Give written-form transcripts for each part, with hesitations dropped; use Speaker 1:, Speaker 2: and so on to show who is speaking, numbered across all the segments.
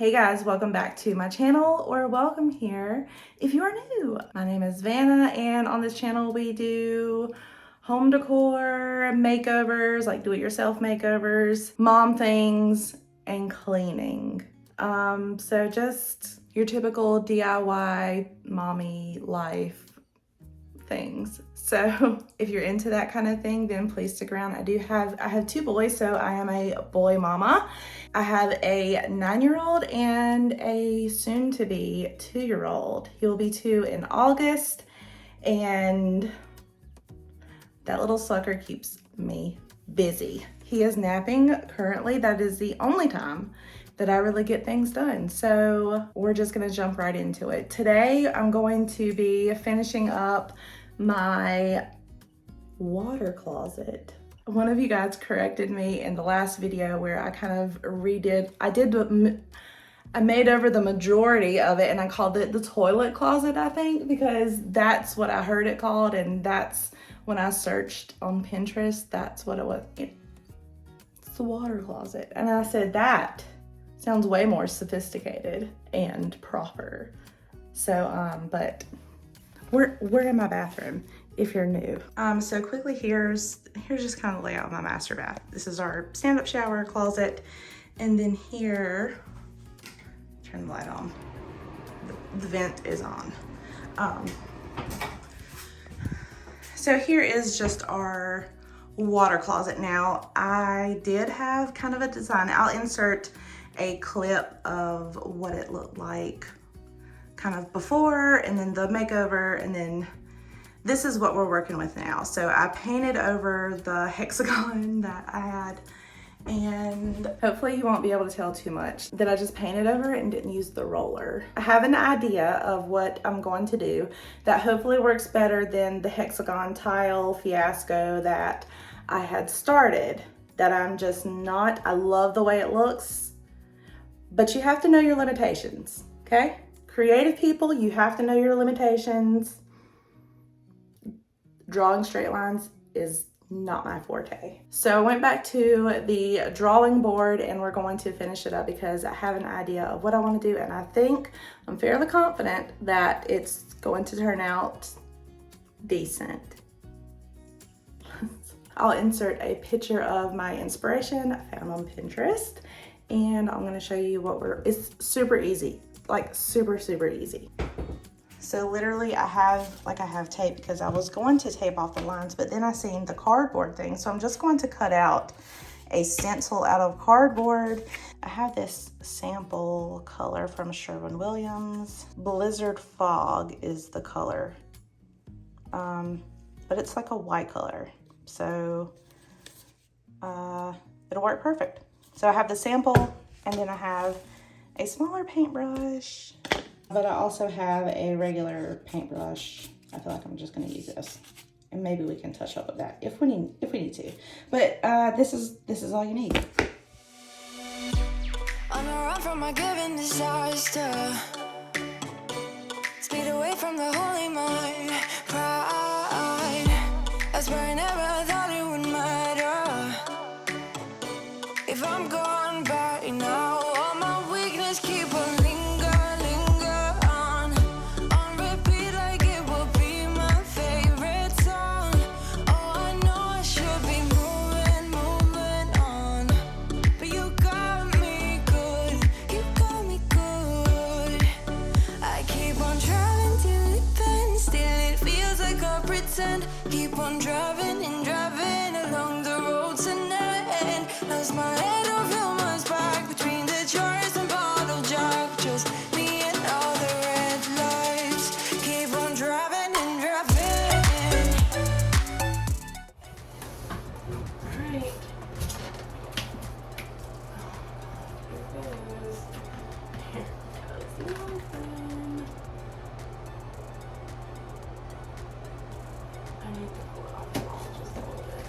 Speaker 1: Hey guys, welcome back to my channel, or welcome here if you are new. My name is Vanna, and on this channel we do home decor, makeovers, like do-it-yourself makeovers, mom things, and cleaning. So just your typical DIY mommy life things. So if you're into that kind of thing, then please stick around. I have two boys, so I am a boy mama. I have a 9-year-old and a soon-to-be 2-year-old. He will be 2 in August, and that little sucker keeps me busy. He is napping currently. That is the only time that I really get things done. So we're just gonna jump right into it. Today, I'm going to be finishing up my water closet. One of you guys corrected me in the last video where I kind of I made over the majority of it and I called it the toilet closet, I think, because that's what I heard it called, and that's when I searched on Pinterest, that's what it was. It's the water closet. And I said, that sounds way more sophisticated and proper. So, but we're in my bathroom if you're new. So quickly, here's just kind of the layout of my master bath. This is our stand-up shower closet. And then here, turn the light on. The vent is on. So here is just our water closet. Now, I did have kind of a design. I'll insert a clip of what it looked like kind of before, and then the makeover, and then this is what we're working with now. So I painted over the hexagon that I had, and hopefully you won't be able to tell too much that I just painted over it and didn't use the roller. I have an idea of what I'm going to do that hopefully works better than the hexagon tile fiasco that I had started, that I'm just not, I love the way it looks, but you have to know your limitations, okay? Creative people, you have to know your limitations. Drawing straight lines is not my forte. So I went back to the drawing board and we're going to finish it up because I have an idea of what I want to do, and I think I'm fairly confident that it's going to turn out decent. I'll insert a picture of my inspiration I found on Pinterest, and I'm going to show you it's super easy. Like super easy. So literally I have tape because I was going to tape off the lines, but then I seen the cardboard thing. So I'm just going to cut out a stencil out of cardboard. I have this sample color from Sherwin-Williams. Blizzard Fog is the color. But it's like a white color. So it'll work perfect. So I have the sample, and then I have a smaller paintbrush, but I also have a regular paintbrush. I feel like I'm just gonna use this, and maybe we can touch up with that if we need to. But this is all you need. On a run from my given disaster, speed away from the holy mind, pride. I swear I never thought it would matter if I'm gone by now. Keep on driving and driving along the road tonight. Lost my head, don't feel my spark between the jars and bottle jack. Just me and all the red lights. Keep on driving and driving. All right. Here goes nothing. I need to pull it off the wall just a little bit.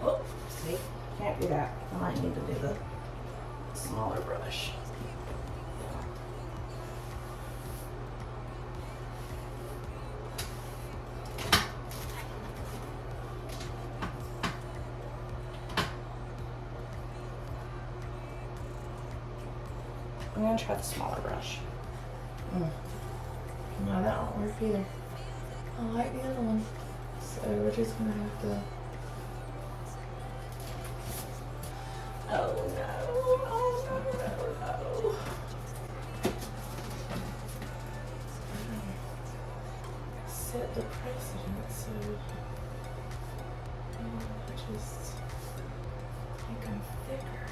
Speaker 1: Oh, see, can't do that. I might need to do the smaller brush. I'm gonna try the smaller brush. No, that won't work either. I like the other one. So we're just gonna have to. Oh no, oh no, no, no. Set the precedent, so just make them thicker.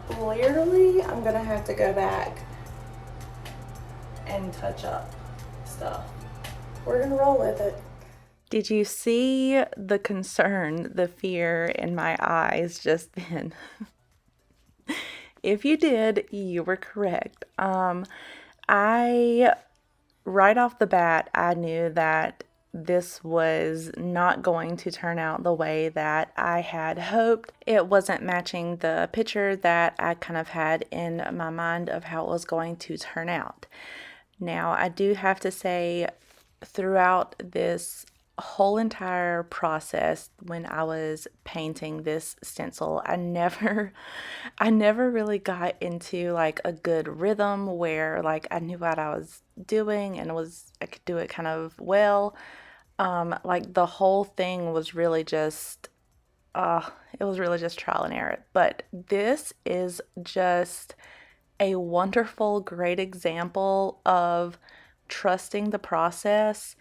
Speaker 1: Clearly, I'm gonna have to go back and touch up stuff. We're gonna roll with it. Did you see the concern, the fear in my eyes just then? If you did, you were correct. Right off the bat, I knew that this was not going to turn out the way that I had hoped. It wasn't matching the picture that I kind of had in my mind of how it was going to turn out. Now, I do have to say, throughout this whole entire process when I was painting this stencil, I never really got into like a good rhythm where like I knew what I was doing and I could do it kind of well. Like the whole thing was really just it was really just trial and error. But this is just a wonderful, great example of trusting the process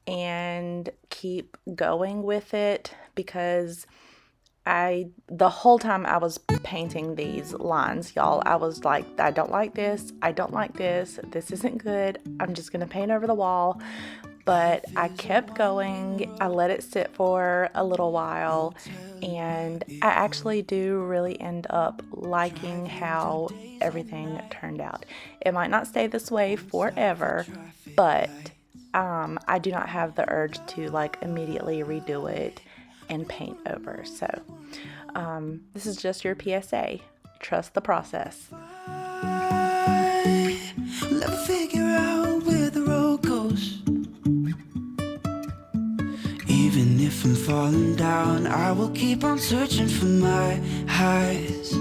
Speaker 1: and keep going with it, because the whole time I was painting these lines, y'all, I was like, I don't like this, this isn't good, I'm just gonna paint over the wall. But I kept going, I let it sit for a little while, and I actually do really end up liking how everything turned out. It might not stay this way forever, but I do not have the urge to like immediately redo it and paint over. So this is just your PSA. Trust the process. Let me figure out where the road goes. Even if I'm falling down, I will keep on searching for my highs.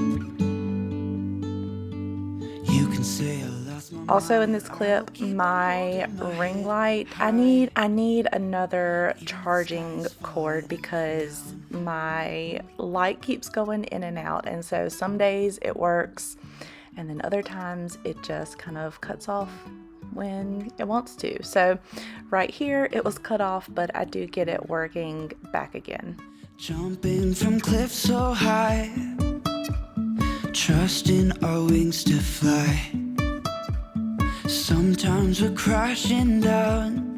Speaker 1: You can say I lost my mind. Also in this clip, my ring light, I need another charging cord because my light keeps going in and out, and so some days it works and then other times it just kind of cuts off when it wants to. So right here it was cut off, but I do get it working back again. Jumping from cliffs so high, trusting our wings to fly. Sometimes we're crashing down,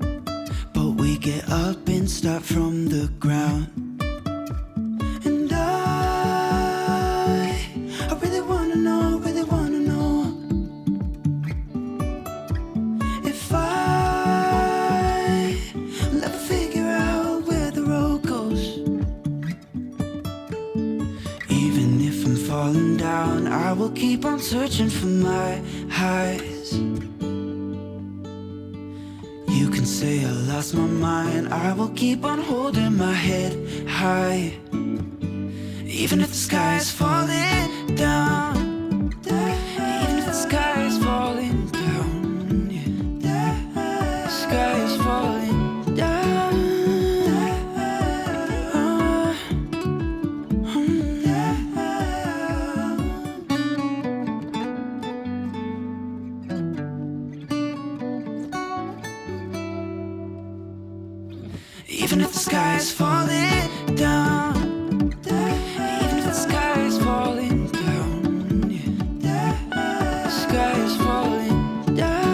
Speaker 1: but we get up and start from the ground. And I really wanna know, if I let me figure out where the road goes. Even if I'm falling down, I will keep on searching for my highs. You can say I lost my mind, I will keep on holding my head high. Even if the sky is falling down, even if the sky is falling down, yeah. The sky is falling down. Even if the sky is falling down, even if the sky is falling down, yeah. The sky is falling down.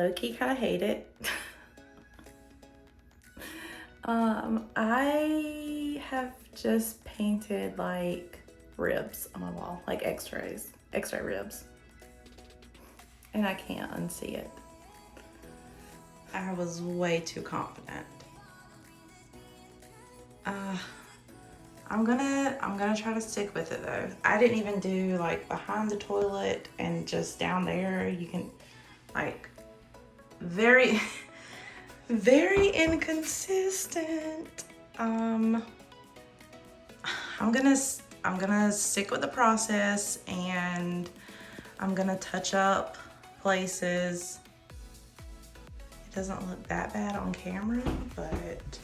Speaker 1: low-key kind of hate it. I have just painted like ribs on my wall, like x-ray ribs. And I can't unsee it. I was way too confident. I'm gonna try to stick with it though. I didn't even do like behind the toilet and just down there. You can like very very inconsistent. I'm gonna stick with the process, and I'm gonna touch up places. It doesn't look that bad on camera, but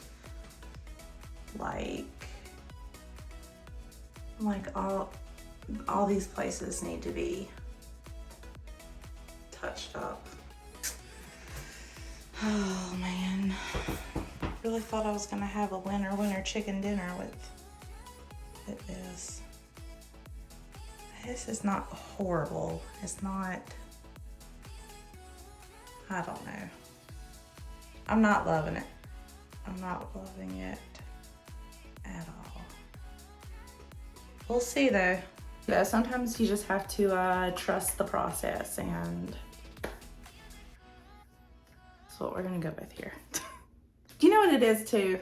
Speaker 1: like all these places need to be touched up. Oh man, really thought I was gonna have a winner chicken dinner with this. This is not horrible. It's not, I don't know. I'm not loving it. I'm not loving it at all. We'll see though. Yeah, sometimes you just have to trust the process, and that's what we're gonna go with here. You know what it is too?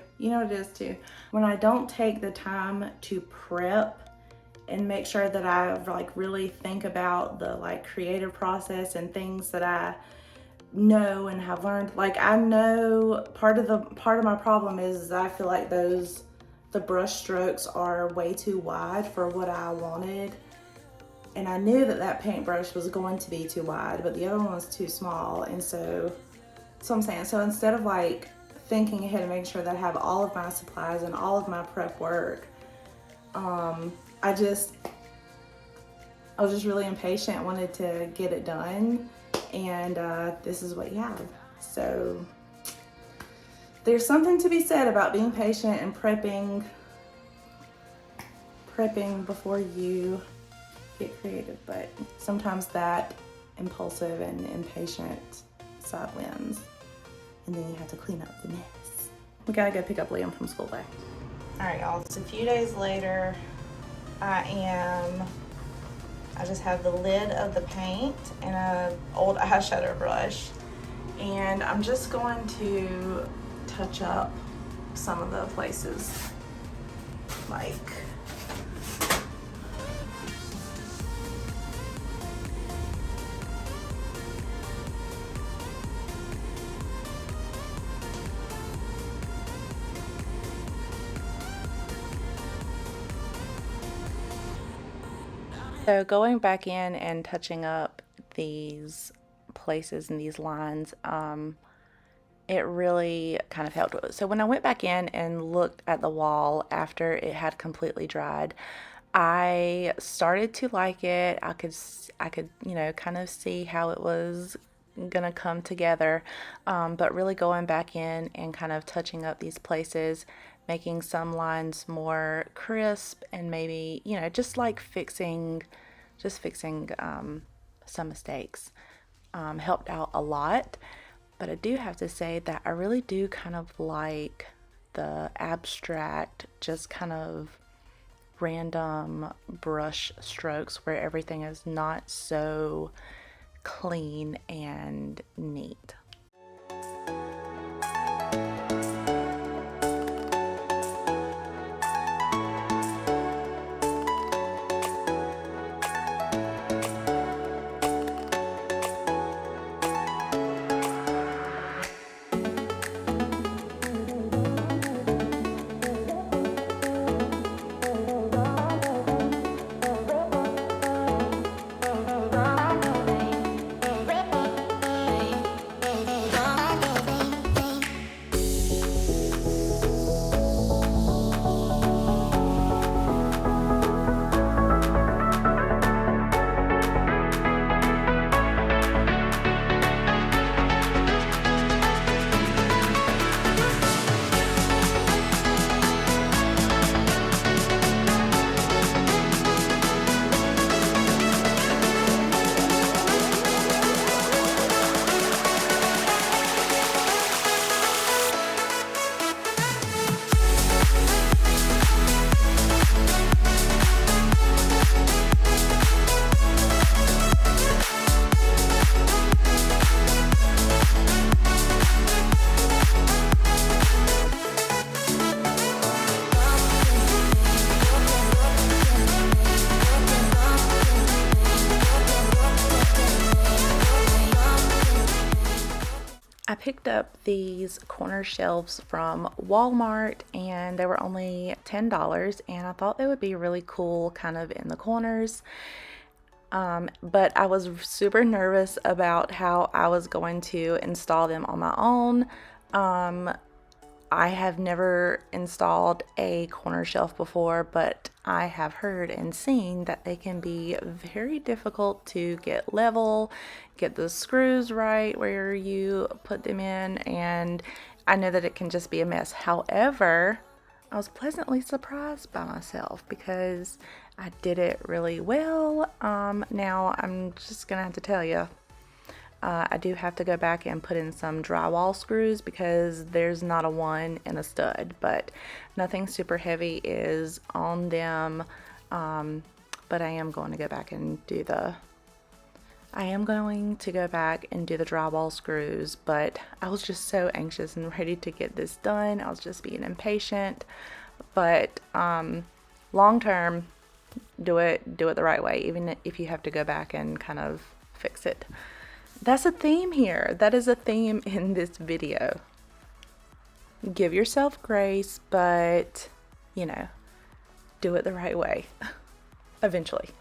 Speaker 1: When I don't take the time to prep and make sure that I like really think about the like creative process and things that I know and have learned. Like I know part of my problem is I feel like the brush strokes are way too wide for what I wanted. And I knew that paintbrush was going to be too wide, but the other one was too small. And so I'm saying, so instead of like thinking ahead and making sure that I have all of my supplies and all of my prep work, I was just really impatient, wanted to get it done. And this is what you have. So there's something to be said about being patient and prepping before you get creative, but sometimes that impulsive and impatient side wins, and then you have to clean up the mess. We gotta go pick up Liam from school though. All right, y'all, it's a few days later. I just have the lid of the paint and an old eyeshadow brush, and I'm just going to touch up some of the places, like so going back in and touching up these places and these lines, it really kind of helped. So when I went back in and looked at the wall after it had completely dried, I started to like it. I could, kind of see how it was gonna come together, but really going back in and kind of touching up these places, making some lines more crisp, and maybe, just like fixing some mistakes, helped out a lot. But I do have to say that I really do kind of like the abstract, just kind of random brush strokes where everything is not so clean and neat. picked up these corner shelves from Walmart, and they were only $10, and I thought they would be really cool kind of in the corners. But I was super nervous about how I was going to install them on my own. I have never installed a corner shelf before, but I have heard and seen that they can be very difficult to get level, get the screws right where you put them in, and I know that it can just be a mess. However, I was pleasantly surprised by myself because I did it really well. Now I'm just gonna have to tell you, I do have to go back and put in some drywall screws because there's not a one in a stud, but nothing super heavy is on them. But I am going to go back and do the drywall screws, but I was just so anxious and ready to get this done. I was just being impatient, but long term, do it the right way, even if you have to go back and kind of fix it. That's a theme here. That is a theme in this video. Give yourself grace, but, you know, do it the right way. Eventually.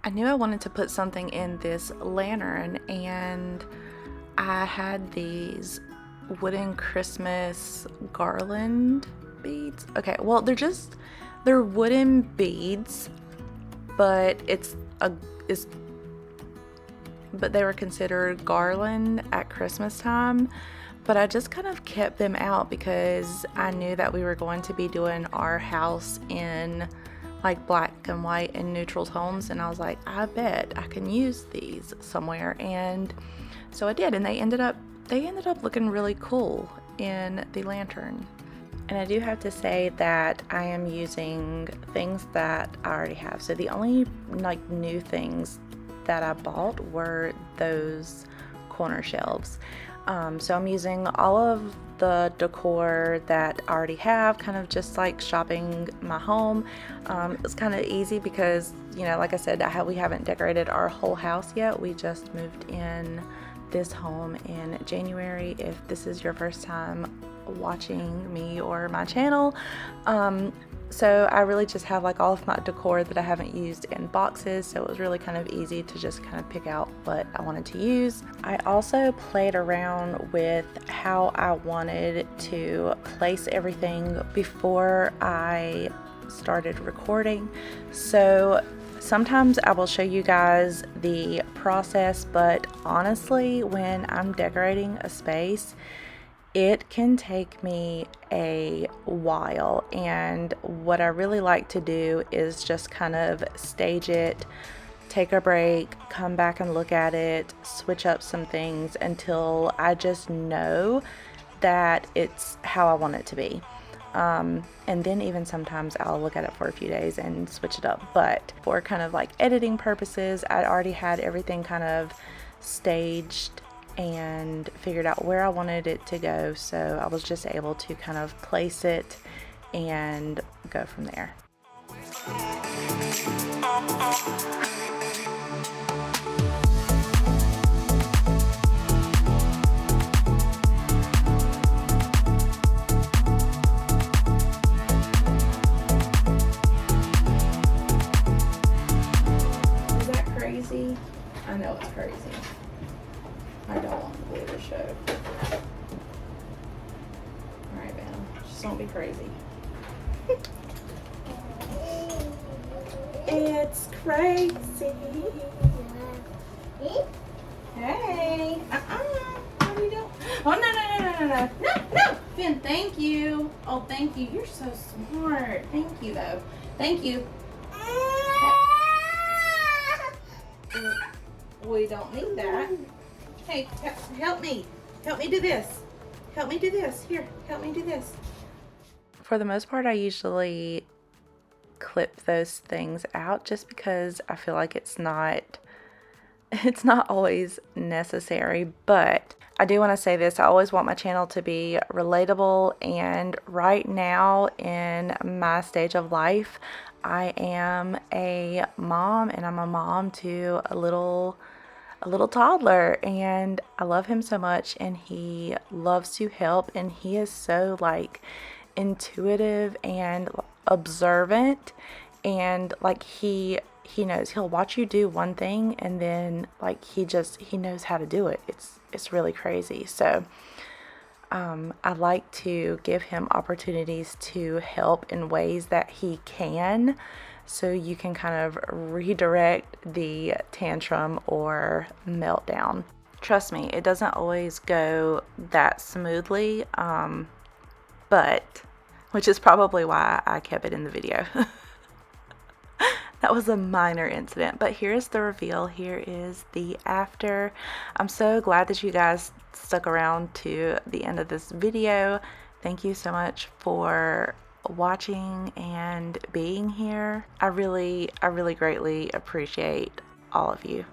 Speaker 1: I knew I wanted to put something in this lantern, and I had these wooden Christmas garland beads. Okay, well, they're wooden beads, but but they were considered garland at Christmas time. But I just kind of kept them out because I knew that we were going to be doing our house in like black and white and neutral tones, and I was like, I bet I can use these somewhere. And so I did, and they ended up looking really cool in the lantern. And I do have to say that I am using things that I already have. So the only like new things that I bought were those corner shelves. So I'm using all of the decor that I already have, kind of just like shopping my home. It's kind of easy because, you know, like I said, we haven't decorated our whole house yet. We just moved in this home in January. If this is your first time watching me or my channel, so I really just have like all of my decor that I haven't used in boxes, so it was really kind of easy to just kind of pick out what I wanted to use. I also played around with how I wanted to place everything before I started recording. So sometimes I will show you guys the process, but honestly, when I'm decorating a space, it can take me a while, and what I really like to do is just kind of stage it, take a break, come back and look at it, switch up some things until I just know that it's how I want it to be. And then even sometimes I'll look at it for a few days and switch it up. But for kind of like editing purposes, I already had everything kind of staged and figured out where I wanted it to go, so I was just able to kind of place it and go from there. Is that crazy? I know it's crazy. I don't want the glue to show. Alright, Vanna. Just don't be crazy. It's crazy. Hey. What are you doing? Oh, no. No. Finn, thank you. Oh, thank you. You're so smart. Thank you, though. Thank you. We don't need that. Hey, help me. Help me do this. Help me do this. Here, help me do this. For the most part, I usually clip those things out just because I feel like it's not always necessary, but I do want to say this. I always want my channel to be relatable, and right now in my stage of life, I am a mom, and I'm a mom to a little toddler, and I love him so much, and he loves to help, and he is so like intuitive and observant, and like he knows, he'll watch you do one thing and then like he knows how to do it. It's really crazy. So I like to give him opportunities to help in ways that he can, so you can kind of redirect the tantrum or meltdown. Trust me, it doesn't always go that smoothly, but which is probably why I kept it in the video. That was a minor incident, but here's the reveal. Here is the after. I'm so glad that you guys stuck around to the end of this video. Thank you so much for watching and being here. I really greatly appreciate all of you.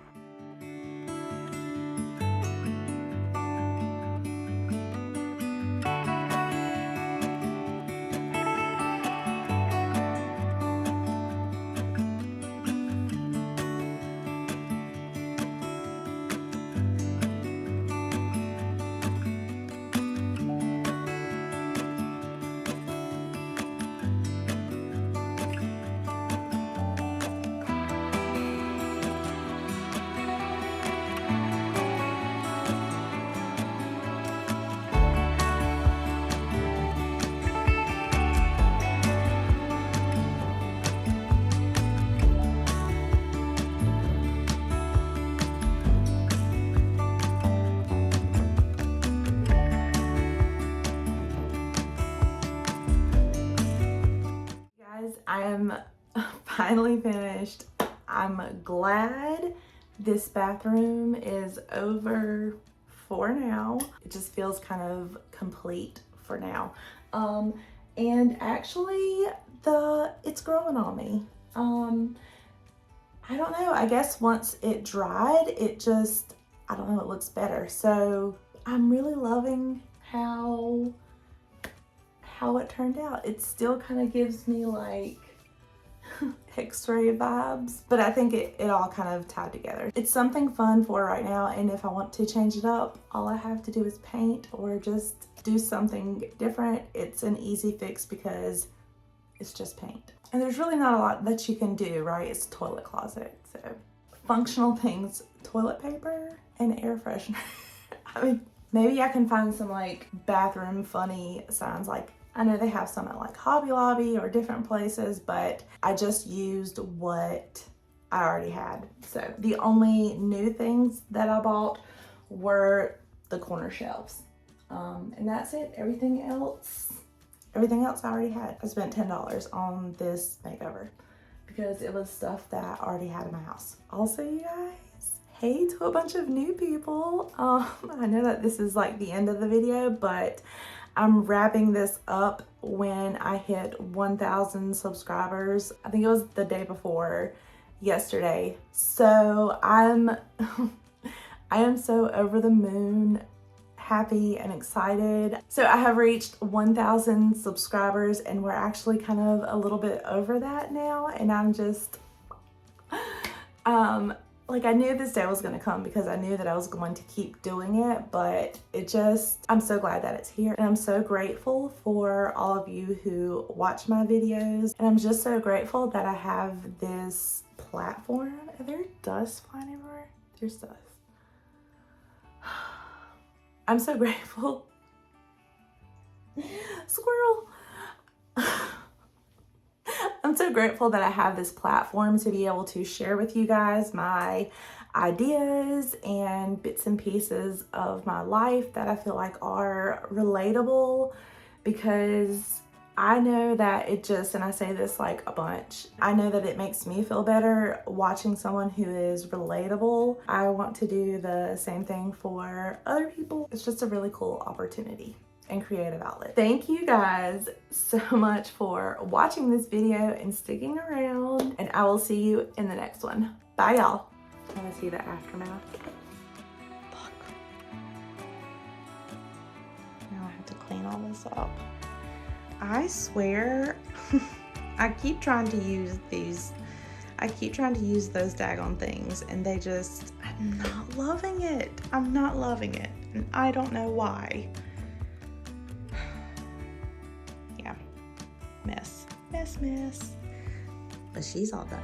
Speaker 1: I am finally finished. I'm glad this bathroom is over for now. It just feels kind of complete for now. And actually it's growing on me. I don't know, I guess once it dried, it just, I don't know, it looks better. So I'm really loving how it turned out. It still kind of gives me like X-ray vibes, but I think it all kind of tied together. It's something fun for right now, and if I want to change it up, all I have to do is paint or just do something different. It's an easy fix because it's just paint. And there's really not a lot that you can do, right? It's a toilet closet, so functional things, toilet paper and air freshener. I mean, maybe I can find some like bathroom funny signs. Like I know they have some at like Hobby Lobby or different places, but I just used what I already had. So the only new things that I bought were the corner shelves. And that's it. Everything else I already had. I spent $10 on this makeover because it was stuff that I already had in my house. Also, you guys, hey to a bunch of new people. I know that this is like the end of the video, but I'm wrapping this up when I hit 1,000 subscribers. I think it was the day before yesterday. So I am so over the moon happy and excited. So I have reached 1,000 subscribers and we're actually kind of a little bit over that now. And I'm just, like I knew this day was gonna come because I knew that I was going to keep doing it, but I'm so glad that it's here. And I'm so grateful for all of you who watch my videos. And I'm just so grateful that I have this platform. Are there dust flying everywhere? There's dust. I'm so grateful. Squirrel. I'm so grateful that I have this platform to be able to share with you guys my ideas and bits and pieces of my life that I feel like are relatable, because I know that and I say this like a bunch, I know that it makes me feel better watching someone who is relatable. I want to do the same thing for other people. It's just a really cool opportunity and creative outlet. Thank you guys so much for watching this video and sticking around, and I will see you in the next one. Bye y'all. I want to see the aftermath. Look. Now I have to clean all this up. I swear, I keep trying to use those daggone things and I'm not loving it. I'm not loving it. And I don't know why. Yeah, mess. But she's all done.